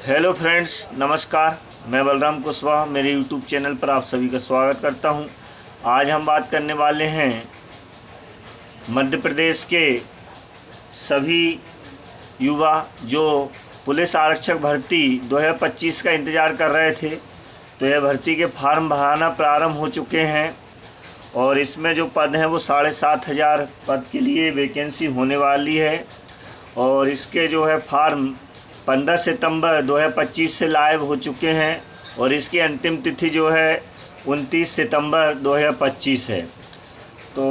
Hello friends, नमस्कार। मैं बलराम कुशवाहा, मेरे यूट्यूब चैनल पर आप सभी का स्वागत करता हूं। आज हम बात करने वाले हैं मध्य प्रदेश के सभी युवा जो पुलिस आरक्षक भर्ती 2025 का इंतज़ार कर रहे थे। तो यह भर्ती के फार्म भराना प्रारंभ हो चुके हैं और इसमें जो पद हैं वो 7,500 पद के लिए वैकेंसी होने वाली है। और इसके जो है फार्म 15 सितंबर 2025 से लाइव हो चुके हैं और इसकी अंतिम तिथि जो है 29 सितंबर 2025 है। तो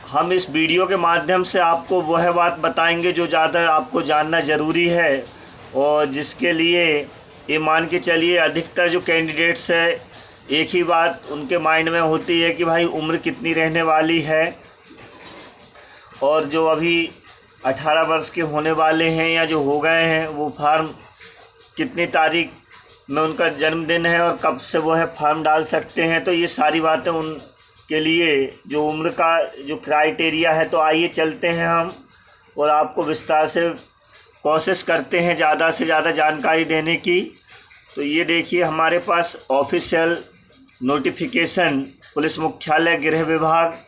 हम इस वीडियो के माध्यम से आपको वह बात बताएंगे जो ज़्यादा आपको जानना ज़रूरी है और जिसके लिए ये मान के चलिए अधिकतर जो कैंडिडेट्स है एक ही बात उनके माइंड में होती है कि भाई उम्र कितनी रहने वाली है और जो अभी 18 वर्ष के होने वाले हैं या जो हो गए हैं वो फार्म कितनी तारीख में उनका जन्मदिन है और कब से वो है फार्म डाल सकते हैं। तो ये सारी बातें उनके लिए जो उम्र का जो क्राइटेरिया है। तो आइए चलते हैं हम और आपको विस्तार से कोशिश करते हैं ज़्यादा से ज़्यादा जानकारी देने की। तो ये देखिए हमारे पास ऑफिशियल नोटिफिकेशन पुलिस मुख्यालय गृह विभाग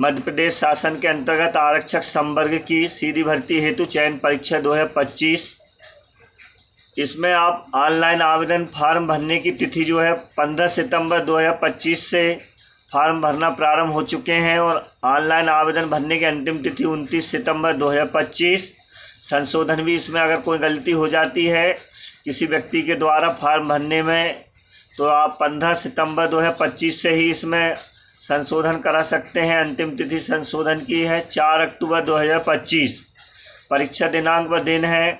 मध्य प्रदेश शासन के अंतर्गत आरक्षक संवर्ग की सीधी भर्ती हेतु चयन परीक्षा 2025। इसमें आप ऑनलाइन आवेदन फार्म भरने की तिथि जो है 15 सितंबर 2025 से फार्म भरना प्रारंभ हो चुके हैं और ऑनलाइन आवेदन भरने की अंतिम तिथि 29 सितंबर 2025। संशोधन भी इसमें अगर कोई गलती हो जाती है किसी व्यक्ति के द्वारा फार्म भरने में तो आप 15 सितंबर 2025 से ही इसमें संशोधन करा सकते हैं। अंतिम तिथि संशोधन की है 4 अक्टूबर 2025। परीक्षा दिनांक व दिन है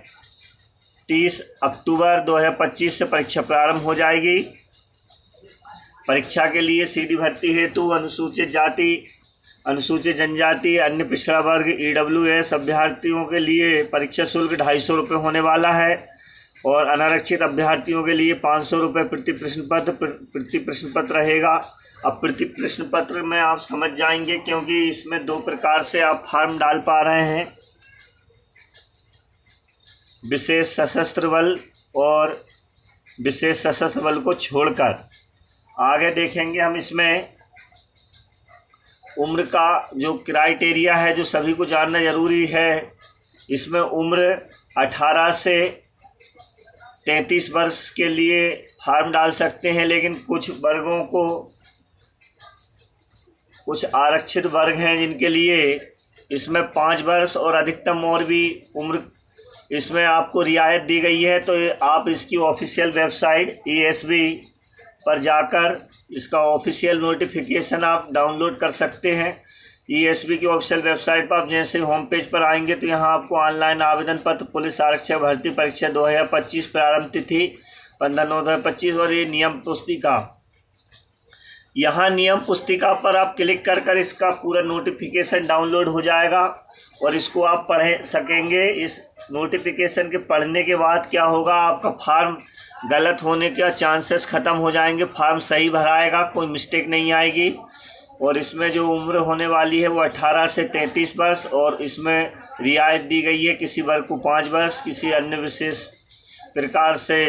30 अक्टूबर 2025 से परीक्षा प्रारंभ हो जाएगी। परीक्षा के लिए सीधी भर्ती हेतु अनुसूचित जाति, अनुसूचित जनजाति, अन्य पिछड़ा वर्ग, EWS अभ्यर्थियों के लिए परीक्षा शुल्क 250 रुपये होने वाला है और अनारक्षित अभ्यर्थियों के लिए 500 रुपये प्रति प्रश्न पत्र रहेगा। अब प्रति प्रश्न पत्र में आप समझ जाएंगे क्योंकि इसमें दो प्रकार से आप फार्म डाल पा रहे हैं, विशेष सशस्त्र बल और विशेष सशस्त्र बल को छोड़कर। आगे देखेंगे हम इसमें उम्र का जो क्राइटेरिया है जो सभी को जानना ज़रूरी है। इसमें उम्र 18 से 33 वर्ष के लिए फार्म डाल सकते हैं, लेकिन कुछ वर्गों को कुछ आरक्षित वर्ग हैं जिनके लिए इसमें 5 वर्ष और अधिकतम और भी उम्र इसमें आपको रियायत दी गई है। तो आप इसकी ऑफिशियल वेबसाइट ESB पर जाकर इसका ऑफिशियल नोटिफिकेशन आप डाउनलोड कर सकते हैं। ESB की ऑफिशियल वेबसाइट पर आप जैसे होम पेज पर आएंगे तो यहाँ आपको ऑनलाइन आवेदन पत्र पुलिस आरक्षक भर्ती परीक्षा 2025 प्रारंभ तिथि 15/9/2025 और ये नियम पुस्तिका, यहाँ नियम पुस्तिका पर आप क्लिक कर इसका पूरा नोटिफिकेशन डाउनलोड हो जाएगा और इसको आप पढ़ सकेंगे। इस नोटिफिकेशन के पढ़ने के बाद क्या होगा, आपका फार्म गलत होने के चांसेस ख़त्म हो जाएंगे। फार्म सही भराएगा, कोई मिस्टेक नहीं आएगी। और इसमें जो उम्र होने वाली है वो 18 से 33 वर्ष और इसमें रियायत दी गई है किसी वर्ग को 5 वर्ष, किसी अन्य विशेष प्रकार से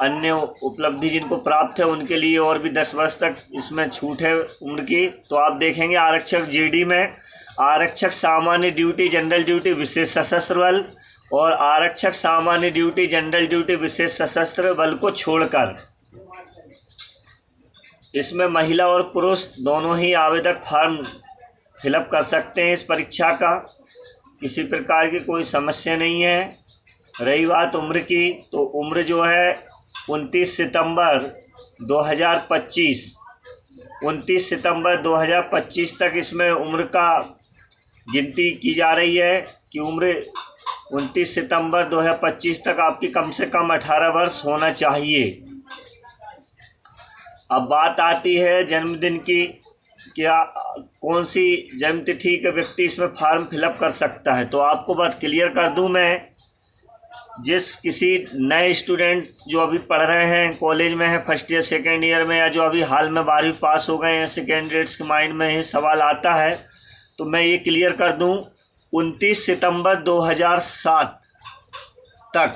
अन्य उपलब्धि जिनको प्राप्त है उनके लिए और भी 10 वर्ष तक इसमें छूट है उम्र की। तो आप देखेंगे आरक्षक GD में आरक्षक सामान्य ड्यूटी, जनरल ड्यूटी, विशेष सशस्त्र बल और आरक्षक सामान्य ड्यूटी, जनरल ड्यूटी, विशेष सशस्त्र बल को छोड़कर इसमें महिला और पुरुष दोनों ही आवेदक फार्म फिलअप कर सकते हैं। इस परीक्षा का किसी प्रकार की कोई समस्या नहीं है। रही बात उम्र की, तो उम्र जो है 29 सितंबर 2025 29 सितंबर 2025 तक इसमें उम्र का गिनती की जा रही है कि उम्र 29 सितंबर 2025 तक आपकी कम से कम 18 वर्ष होना चाहिए। अब बात आती है जन्मदिन की, क्या कौन सी जन्मतिथि के व्यक्ति इसमें फार्म फिलअप कर सकता है। तो आपको बात क्लियर कर दूं मैं, जिस किसी नए स्टूडेंट जो अभी पढ़ रहे हैं, कॉलेज में है, फर्स्ट ईयर सेकेंड ईयर में, या जो अभी हाल में 12वीं पास हो गए हैं, ऐसे कैंडिडेट्स के माइंड में ये सवाल आता है तो मैं ये क्लियर कर दूं 29 सितंबर 2007 तक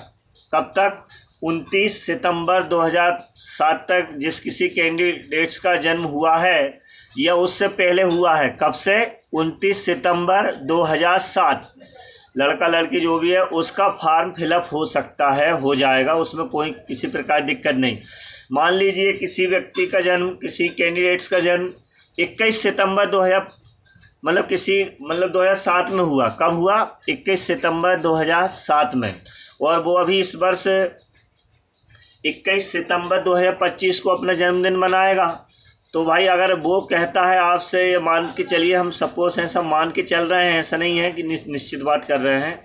कब तक? 29 सितंबर 2007 तक जिस किसी कैंडिडेट्स का जन्म हुआ है या उससे पहले हुआ है, कब से? 29 सितंबर 2007, लड़का लड़की जो भी है उसका फॉर्म फिलअप हो सकता है, हो जाएगा, उसमें कोई किसी प्रकार की दिक्कत नहीं। मान लीजिए किसी व्यक्ति का जन्म, किसी कैंडिडेट्स का जन्म 21 सितंबर 2007 में हुआ। कब हुआ? 21 सितंबर 2007 में, और वो अभी इस वर्ष 21 सितंबर 2025 को अपना जन्मदिन मनाएगा। तो भाई अगर वो कहता है आपसे, ये मान के चलिए, हम सपोज ऐसा मान के चल रहे हैं, ऐसा नहीं है कि निश्चित बात कर रहे हैं,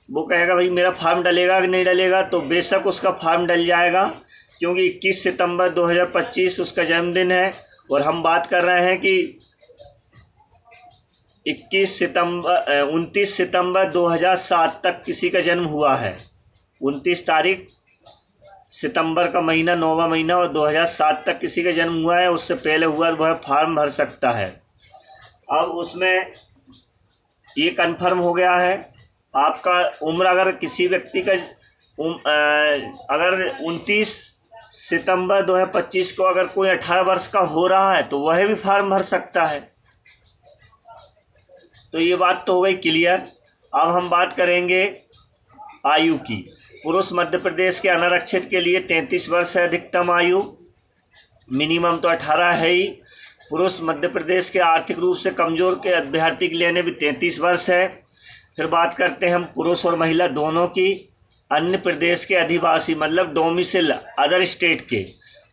वो कहेगा भाई मेरा फॉर्म डलेगा कि नहीं डलेगा, तो बेशक उसका फॉर्म डल जाएगा, क्योंकि 21 सितंबर 2025 उसका जन्मदिन है। और हम बात कर रहे हैं कि 29 सितंबर 2007 तक किसी का जन्म हुआ है। 29 तारीख सितंबर का महीना, 9वां महीना, और 2007 तक किसी का जन्म हुआ है, उससे पहले हुआ वह फॉर्म भर सकता है। अब उसमें ये कन्फर्म हो गया है आपका उम्र। अगर किसी व्यक्ति का अगर 29 सितंबर 2025 को अगर कोई 18 वर्ष का हो रहा है तो वह भी फॉर्म भर सकता है। तो ये बात तो हो गई क्लियर। अब हम बात करेंगे आयु की। पुरुष मध्य प्रदेश के अनारक्षित के लिए 33 वर्ष है अधिकतम आयु, मिनिमम तो 18 है ही। पुरुष मध्य प्रदेश के आर्थिक रूप से कमज़ोर के अभ्यर्थी के लिए भी 33 वर्ष है। फिर बात करते हैं हम पुरुष और महिला दोनों की। अन्य प्रदेश के अधिवासी मतलब डोमिसाइल अदर स्टेट के,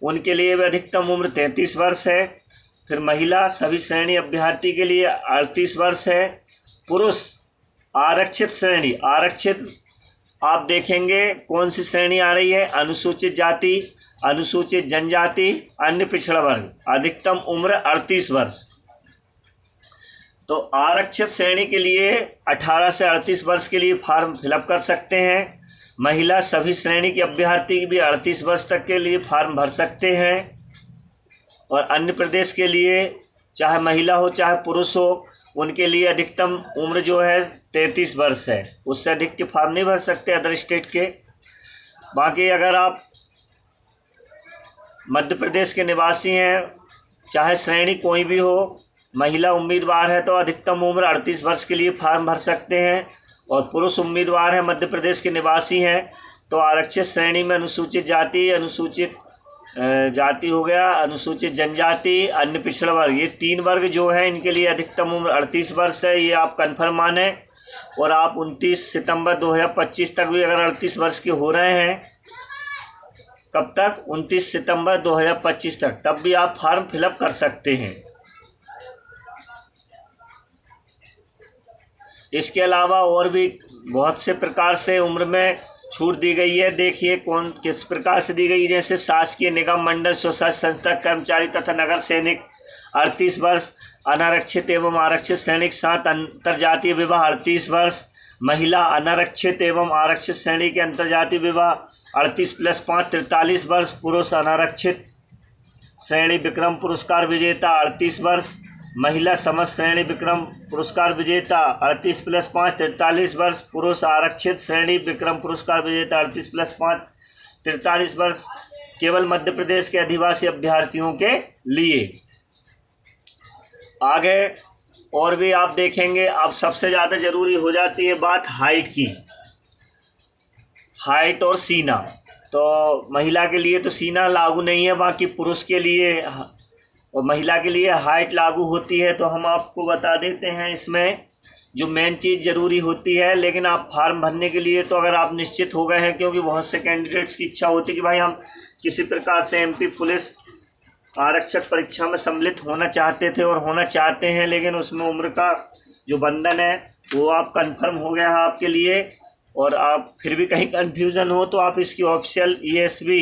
उनके लिए भी अधिकतम उम्र 33 वर्ष है। फिर महिला सभी श्रेणी अभ्यर्थी के लिए 38 वर्ष है। पुरुष आरक्षित श्रेणी, आरक्षित आप देखेंगे कौन सी श्रेणी आ रही है? अनुसूचित जाति, अनुसूचित जनजाति, अन्य पिछड़ा वर्ग, अधिकतम उम्र 38 वर्ष। तो आरक्षित श्रेणी के लिए 18 से 38 वर्ष के लिए फॉर्म फिलअप कर सकते हैं। महिला सभी श्रेणी के अभ्यर्थी भी 38 वर्ष तक के लिए फॉर्म भर सकते हैं। और अन्य प्रदेश के लिए चाहे महिला हो चाहे पुरुष हो, उनके लिए अधिकतम उम्र जो है 33 वर्ष है, उससे अधिक के फॉर्म नहीं भर सकते अदर स्टेट के। बाकी अगर आप मध्य प्रदेश के निवासी हैं, चाहे श्रेणी कोई भी हो, महिला उम्मीदवार है तो अधिकतम उम्र 38 वर्ष के लिए फॉर्म भर सकते हैं। और पुरुष उम्मीदवार है, मध्य प्रदेश के निवासी हैं, तो आरक्षित श्रेणी में अनुसूचित जाति, अनुसूचित जाति हो गया, अनुसूचित जनजाति, अन्य पिछड़ा वर्ग, ये 3 वर्ग जो है इनके लिए अधिकतम उम्र 38 वर्ष है। ये आप कन्फर्म माने। और आप 29 सितंबर 2025 तक भी अगर 38 वर्ष के हो रहे हैं, कब तक? 29 सितंबर 2025 तक, तब भी आप फॉर्म फिलअप कर सकते हैं। इसके अलावा और भी बहुत से प्रकार से उम्र में छूट दी गई है। देखिए कौन किस प्रकार से दी गई, जैसे शासकीय निगम मंडल स्वशासी संस्था कर्मचारी तथा नगर सैनिक 38 वर्ष, अनारक्षित एवं आरक्षित श्रेणी के साथ अंतरजातीय विवाह 38 वर्ष, महिला अनारक्षित एवं आरक्षित श्रेणी के अंतरजातीय विवाह 38 + 5 43 वर्ष, पुरुष अनारक्षित श्रेणी विक्रम पुरस्कार विजेता 38 वर्ष, महिला समस्त श्रेणी विक्रम पुरस्कार विजेता 38 + 5 43 वर्ष, पुरुष आरक्षित श्रेणी विक्रम पुरस्कार विजेता 38 + 5 43 वर्ष, केवल मध्य प्रदेश के आदिवासी अभ्यर्थियों के लिए। आगे और भी आप देखेंगे। अब सबसे ज़्यादा ज़रूरी हो जाती है बात हाइट की, हाइट और सीना। तो महिला के लिए तो सीना लागू नहीं है, बाकी पुरुष के लिए और महिला के लिए हाइट लागू होती है। तो हम आपको बता देते हैं इसमें जो मेन चीज़ ज़रूरी होती है। लेकिन आप फॉर्म भरने के लिए तो अगर आप निश्चित हो गए हैं, क्योंकि बहुत से कैंडिडेट्स की इच्छा होती है कि भाई हम किसी प्रकार से MP पुलिस आरक्षक परीक्षा में सम्मिलित होना चाहते थे और होना चाहते हैं, लेकिन उसमें उम्र का जो बंधन है वो आप कंफर्म हो गया है आपके लिए। और आप फिर भी कहीं कन्फ्यूज़न हो तो आप इसकी ऑफिशियल ESB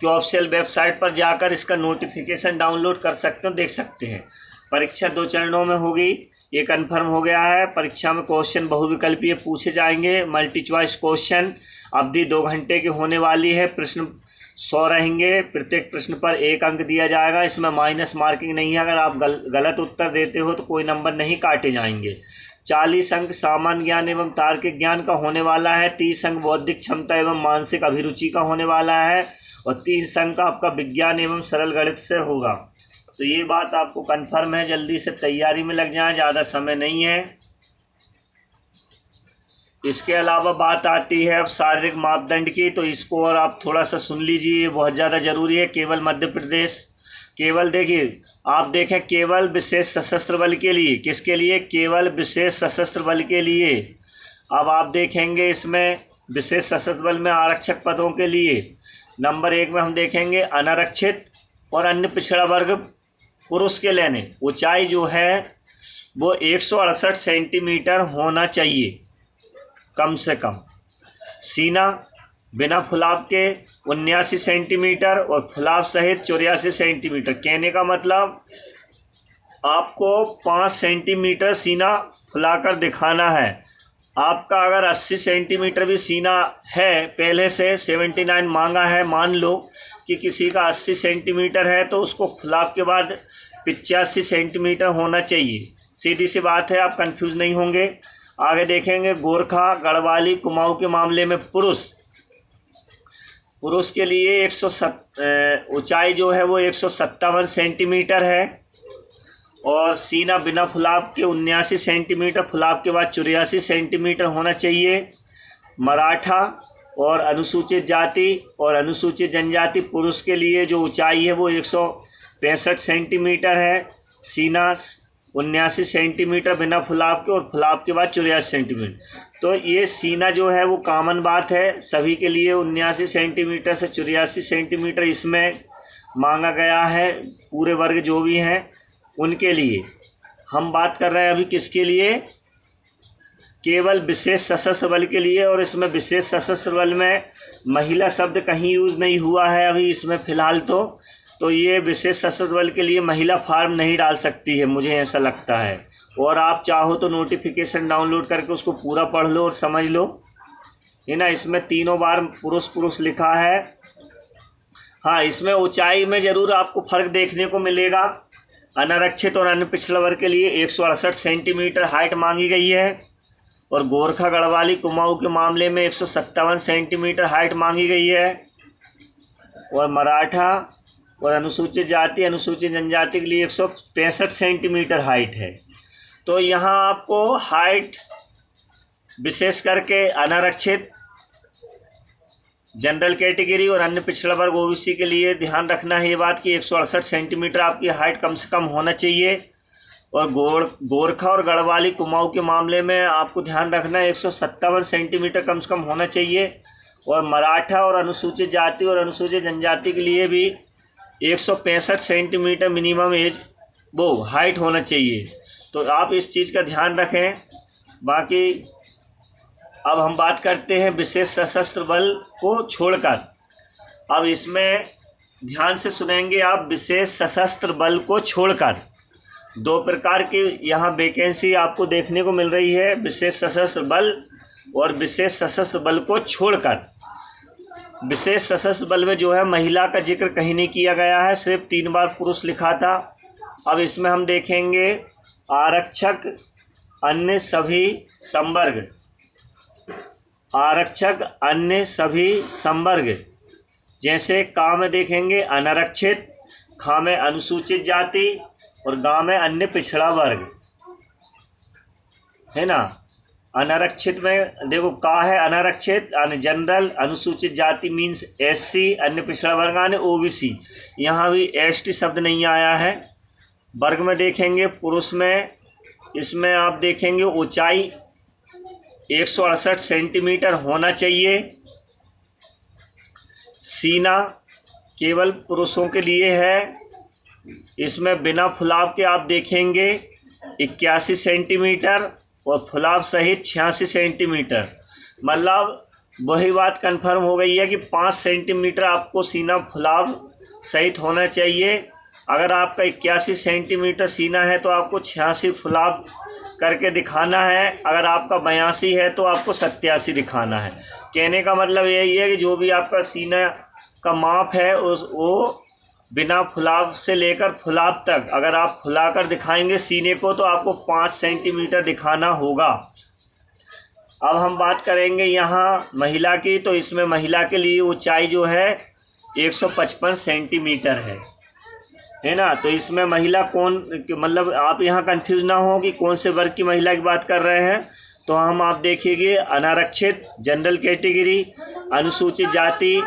कि ऑफिशियल वेबसाइट पर जाकर इसका नोटिफिकेशन डाउनलोड कर सकते हो, देख सकते हैं। परीक्षा 2 चरणों में होगी, ये कंफर्म हो गया है। परीक्षा में क्वेश्चन बहुविकल्पीय पूछे जाएंगे, मल्टी चॉइस क्वेश्चन, अवधि 2 घंटे की होने वाली है। प्रश्न 100 रहेंगे, प्रत्येक प्रश्न पर 1 अंक दिया जाएगा। इसमें माइनस मार्किंग नहीं है, अगर आप गलत उत्तर देते हो तो कोई नंबर नहीं काटे जाएंगे। 40 अंक सामान्य ज्ञान एवं तार्किक ज्ञान का होने वाला है, 30 अंक बौद्धिक क्षमता एवं मानसिक अभिरुचि का होने वाला है और 30 अंक का आपका विज्ञान एवं सरल गणित से होगा। तो ये बात आपको कंफर्म है, जल्दी से तैयारी में लग जाएं, ज़्यादा समय नहीं है। इसके अलावा बात आती है अब शारीरिक मापदंड की, तो इसको और आप थोड़ा सा सुन लीजिए, ये बहुत ज़्यादा ज़रूरी है। केवल मध्य प्रदेश, केवल देखिए आप देखें, केवल विशेष सशस्त्र बल के लिए, किसके लिए? केवल विशेष सशस्त्र बल के लिए। अब आप देखेंगे इसमें विशेष सशस्त्र बल में आरक्षक पदों के लिए नंबर 1 में हम देखेंगे अनारक्षित और अन्य पिछड़ा वर्ग पुरुष के लेने ऊंचाई जो है वो 168 सेंटीमीटर होना चाहिए कम से कम। सीना बिना फुलाव के 79 सेंटीमीटर और फुलाव सहित 84 सेंटीमीटर। कहने का मतलब आपको 5 सेंटीमीटर सीना फुलाकर दिखाना है। आपका अगर 80 सेंटीमीटर भी सीना है, पहले से 79 मांगा है, मान लो कि किसी का 80 सेंटीमीटर है तो उसको फुलाव के बाद 85 सेंटीमीटर होना चाहिए। सीधी सी बात है, आप कंफ्यूज नहीं होंगे। आगे देखेंगे गोरखा, गढ़वाली, कुमाऊं के मामले में पुरुष के लिए ऊंचाई जो है वो 157 सेंटीमीटर है और सीना बिना फुलाव के 79 सेंटीमीटर, फुलाव के बाद 84 सेंटीमीटर होना चाहिए। मराठा और अनुसूचित जाति और अनुसूचित जनजाति पुरुष के लिए जो ऊंचाई है वो 165 सेंटीमीटर है, सीना 79 सेंटीमीटर बिना फुलाव के और फुलाव के बाद 84 सेंटीमीटर। तो ये सीना जो है वो कॉमन बात है सभी के लिए, 79 सेंटीमीटर से 84 सेंटीमीटर इसमें मांगा गया है पूरे वर्ग जो भी हैं उनके लिए। हम बात कर रहे हैं अभी किसके लिए? केवल विशेष सशस्त्र बल के लिए। और इसमें विशेष सशस्त्र बल में महिला शब्द कहीं यूज़ नहीं हुआ है अभी इसमें फ़िलहाल। तो ये विशेष सशस्त्र बल के लिए महिला फार्म नहीं डाल सकती है, मुझे ऐसा लगता है। और आप चाहो तो नोटिफिकेशन डाउनलोड करके उसको पूरा पढ़ लो और समझ लो, है ना। इसमें तीनों बार पुरुष लिखा है। हाँ, इसमें ऊंचाई में ज़रूर आपको फ़र्क देखने को मिलेगा। अनारक्षित और अन्य पिछड़ा वर्ग के लिए 168 सेंटीमीटर हाइट मांगी गई है और गोरखा, गढ़वाली, कुमाऊं के मामले में 157 सेंटीमीटर हाइट मांगी गई है और मराठा और अनुसूचित जाति, अनुसूचित जनजाति के लिए 165 सेंटीमीटर हाइट है। तो यहाँ आपको हाइट विशेष करके अनारक्षित, जनरल कैटेगरी और अन्य पिछड़ा वर्ग ओबीसी के लिए ध्यान रखना है ये बात कि 168 सेंटीमीटर आपकी हाइट कम से कम होना चाहिए। और गोरखा और गढ़वाली, कुमाऊं के मामले में आपको ध्यान रखना है 157 सेंटीमीटर कम से कम होना चाहिए। और मराठा और अनुसूचित जाति और अनुसूचित जनजाति के लिए भी 165 सेंटीमीटर मिनिमम हाइट होना चाहिए। तो आप इस चीज़ का ध्यान रखें। बाकी अब हम बात करते हैं विशेष सशस्त्र बल को छोड़कर। अब इसमें ध्यान से सुनेंगे आप, विशेष सशस्त्र बल को छोड़कर 2 प्रकार की यहाँ वैकेंसी आपको देखने को मिल रही है, विशेष सशस्त्र बल और विशेष सशस्त्र बल को छोड़कर। विशेष सशस्त्र बल में जो है महिला का जिक्र कहीं नहीं किया गया है, सिर्फ 3 बार पुरुष लिखा था। अब इसमें हम देखेंगे आरक्षक, अन्य सभी संवर्ग, आरक्षक अन्य सभी संवर्ग। जैसे का में देखेंगे अनारक्षित, खा में अनुसूचित जाति और गा में अन्य पिछड़ा वर्ग, है ना। अनारक्षित में देखो का है अनारक्षित, जनरल, अनुसूचित जाति मीन्स एससी, अन्य पिछड़ा वर्ग यानी ओबीसी। यहाँ भी एसटी शब्द नहीं आया है। वर्ग में देखेंगे पुरुष में, इसमें आप देखेंगे ऊंचाई 168 सेंटीमीटर होना चाहिए। सीना केवल पुरुषों के लिए है, इसमें बिना फुलाव के आप देखेंगे 81 सेंटीमीटर और फुलाव सहित 86 सेंटीमीटर। मतलब वही बात कंफर्म हो गई है कि 5 सेंटीमीटर आपको सीना फुलाव सहित होना चाहिए। अगर आपका 81 सेंटीमीटर सीना है तो आपको 86 फुलाव करके दिखाना है। अगर आपका 82 है तो आपको 87 दिखाना है। कहने का मतलब यही है कि जो भी आपका सीना का माप है वो बिना फुलाव से लेकर फुलाव तक अगर आप फुलाकर दिखाएंगे सीने को तो आपको 5 सेंटीमीटर दिखाना होगा। अब हम बात करेंगे यहाँ महिला की, तो इसमें महिला के लिए ऊंचाई जो है 155 सेंटीमीटर है ना। तो इसमें महिला कौन, मतलब आप यहाँ कंफ्यूज ना हो कि कौन से वर्ग की महिला की बात कर रहे हैं। तो हम आप देखिएगा अनारक्षित, जनरल कैटेगरी, अनुसूचित जाति,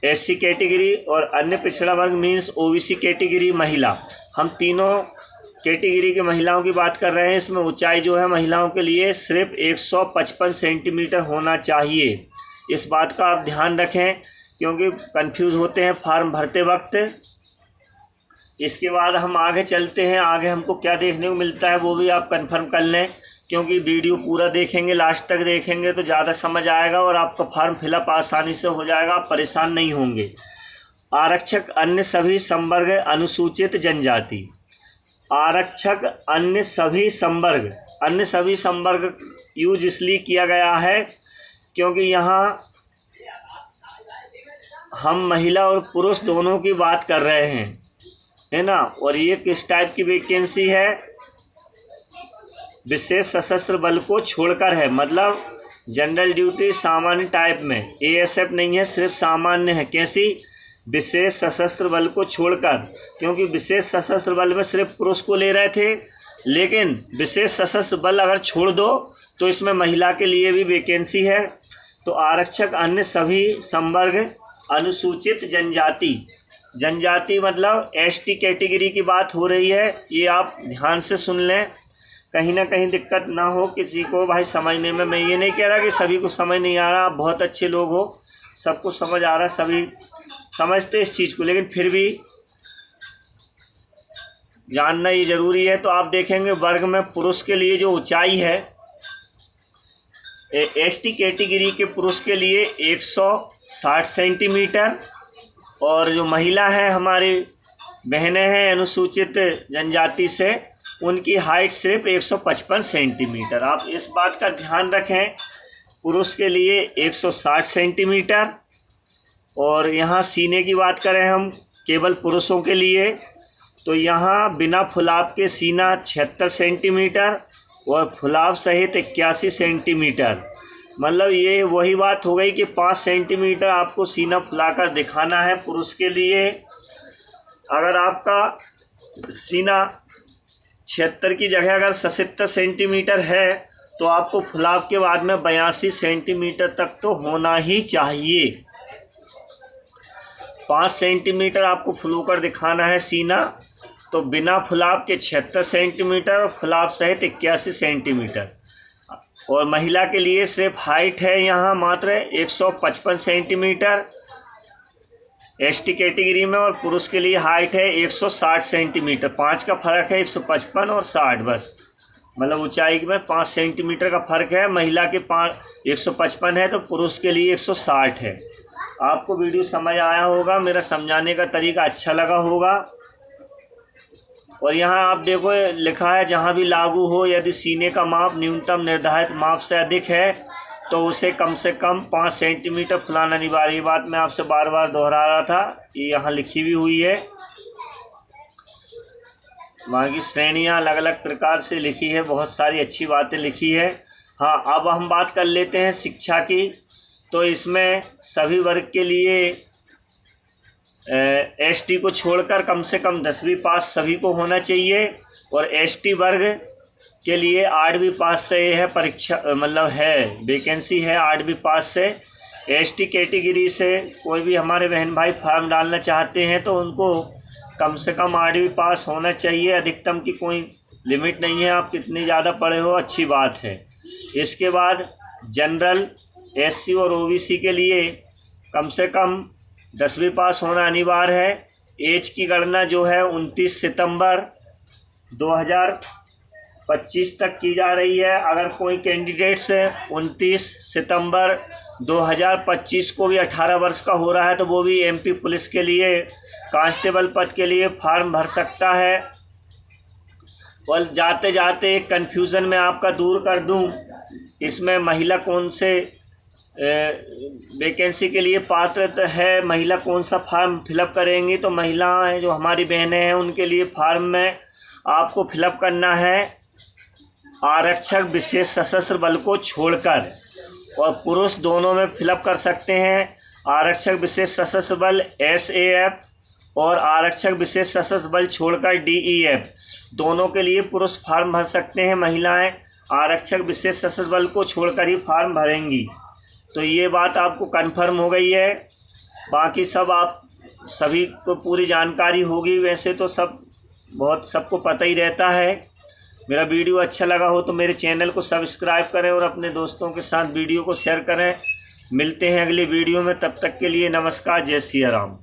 एससी कैटेगरी और अन्य पिछड़ा वर्ग मीन्स ओबीसी कैटेगरी महिला। हम तीनों कैटेगरी के महिलाओं की बात कर रहे हैं। इसमें ऊंचाई जो है महिलाओं के लिए सिर्फ 155 सेंटीमीटर होना चाहिए। इस बात का आप ध्यान रखें क्योंकि कंफ्यूज होते हैं फॉर्म भरते वक्त। इसके बाद हम आगे चलते हैं, आगे हमको क्या देखने को मिलता है वो भी आप कंफर्म कर लें, क्योंकि वीडियो पूरा देखेंगे, लास्ट तक देखेंगे तो ज़्यादा समझ आएगा और आपका फॉर्म फिलअप आसानी से हो जाएगा, आप परेशान नहीं होंगे। आरक्षक अन्य सभी संवर्ग अनुसूचित जनजाति। आरक्षक अन्य सभी संवर्ग, अन्य सभी संवर्ग यूज इसलिए किया गया है क्योंकि यहाँ हम महिला और पुरुष दोनों की बात कर रहे हैं, है ना। और ये किस टाइप की वैकेंसी है, विशेष सशस्त्र बल को छोड़कर है, मतलब जनरल ड्यूटी सामान्य टाइप में, एएसएफ नहीं है, सिर्फ सामान्य है। कैसी, विशेष सशस्त्र बल को छोड़कर, क्योंकि विशेष सशस्त्र बल में सिर्फ पुरुष को ले रहे थे, लेकिन विशेष सशस्त्र बल अगर छोड़ दो तो इसमें महिला के लिए भी वैकेंसी है। तो आरक्षक अन्य सभी संवर्ग अनुसूचित जनजाति, जनजाति मतलब एसटी कैटेगरी की बात हो रही है, ये आप ध्यान से सुन लें, कहीं ना कहीं दिक्कत ना हो किसी को भाई समझने में। मैं ये नहीं कह रहा कि सभी को समझ नहीं आ रहा, आप बहुत अच्छे लोग हो, सबको समझ आ रहा, सभी समझते इस चीज़ को, लेकिन फिर भी जानना ये ज़रूरी है। तो आप देखेंगे वर्ग में पुरुष के लिए जो ऊंचाई है, एसटी कैटेगरी के पुरुष के लिए 160 सेंटीमीटर, और जो महिला है हमारी बहनें हैं अनुसूचित जनजाति से, उनकी हाइट सिर्फ 155 सेंटीमीटर। आप इस बात का ध्यान रखें, पुरुष के लिए 160 सेंटीमीटर, और यहाँ सीने की बात करें हम केवल पुरुषों के लिए, तो यहाँ बिना फुलाव के सीना 76 सेंटीमीटर और फुलाव सहित 81 सेंटीमीटर। मतलब ये वही बात हो गई कि 5 सेंटीमीटर आपको सीना फुलाकर दिखाना है पुरुष के लिए। अगर आपका सीना 76 की जगह अगर 77 सेंटीमीटर है तो आपको फुलाव के बाद में 82 सेंटीमीटर तक तो होना ही चाहिए। 5 सेंटीमीटर आपको फुलाकर दिखाना है सीना, तो बिना फुलाव के 76 सेंटीमीटर और फुलाव सहित 81 सेंटीमीटर। और महिला के लिए सिर्फ हाइट है यहाँ मात्र 155 सेंटीमीटर एसटी कैटेगरी में, और पुरुष के लिए हाइट है 160 सेंटीमीटर। 5 का फ़र्क है, 155 और 60 बस, मतलब ऊंचाई में 5 सेंटीमीटर का फ़र्क है। महिला के 155 है तो पुरुष के लिए 160 है। आपको वीडियो समझ आया होगा, मेरा समझाने का तरीका अच्छा लगा होगा। और यहाँ आप देखो लिखा है जहाँ भी लागू हो, यदि सीने का माप न्यूनतम निर्धारित माप से अधिक है तो उसे कम से कम 5 सेंटीमीटर फुलाना अनिवार्य। ये बात मैं आपसे बार बार दोहरा रहा था, ये यहाँ लिखी भी हुई है। वहाँ की श्रेणियाँ अलग अलग प्रकार से लिखी है, बहुत सारी अच्छी बातें लिखी है। हाँ, अब हम बात कर लेते हैं शिक्षा की। तो इसमें सभी वर्ग के लिए एसटी को छोड़कर कम से कम 10वीं पास सभी को होना चाहिए, और एसटी वर्ग के लिए 8वीं पास से है परीक्षा, मतलब है वैकेंसी है 8वीं पास से। एसटी कैटेगरी से कोई भी हमारे बहन भाई फॉर्म डालना चाहते हैं तो उनको कम से कम 8वीं पास होना चाहिए, अधिकतम की कोई लिमिट नहीं है, आप कितनी ज़्यादा पढ़े हो अच्छी बात है। इसके बाद जनरल, एससी और ओबीसी के लिए कम से कम 10वीं पास होना अनिवार्य है। एज की गणना जो है 29 सितंबर 2025 तक की जा रही है। अगर कोई कैंडिडेट्स 29 सितंबर 2025 को भी 18 वर्ष का हो रहा है तो वो भी एमपी पुलिस के लिए कांस्टेबल पद के लिए फॉर्म भर सकता है। और जाते जाते एक कन्फ्यूज़न में आपका दूर कर दूं, इसमें महिला कौन से वैकेंसी के लिए पात्र है महिला कौन सा फॉर्म फिलअप करेंगी? तो महिलाएं जो हमारी बहनें हैं उनके लिए फॉर्म में आपको फिलअप करना है आरक्षक विशेष सशस्त्र बल को छोड़कर, और पुरुष दोनों में फिलअप कर सकते हैं आरक्षक विशेष सशस्त्र बल SAF और आरक्षक विशेष सशस्त्र बल छोड़कर DEF, दोनों के लिए पुरुष फार्म भर सकते हैं। महिलाएं आरक्षक विशेष सशस्त्र बल को छोड़कर ही फार्म भरेंगी। तो ये बात आपको कन्फर्म हो गई है। बाकी सब आप सभी को पूरी जानकारी होगी, वैसे तो सबको पता ही रहता है। मेरा वीडियो अच्छा लगा हो तो मेरे चैनल को सब्सक्राइब करें और अपने दोस्तों के साथ वीडियो को शेयर करें। मिलते हैं अगले वीडियो में, तब तक के लिए नमस्कार, जय सिया राम।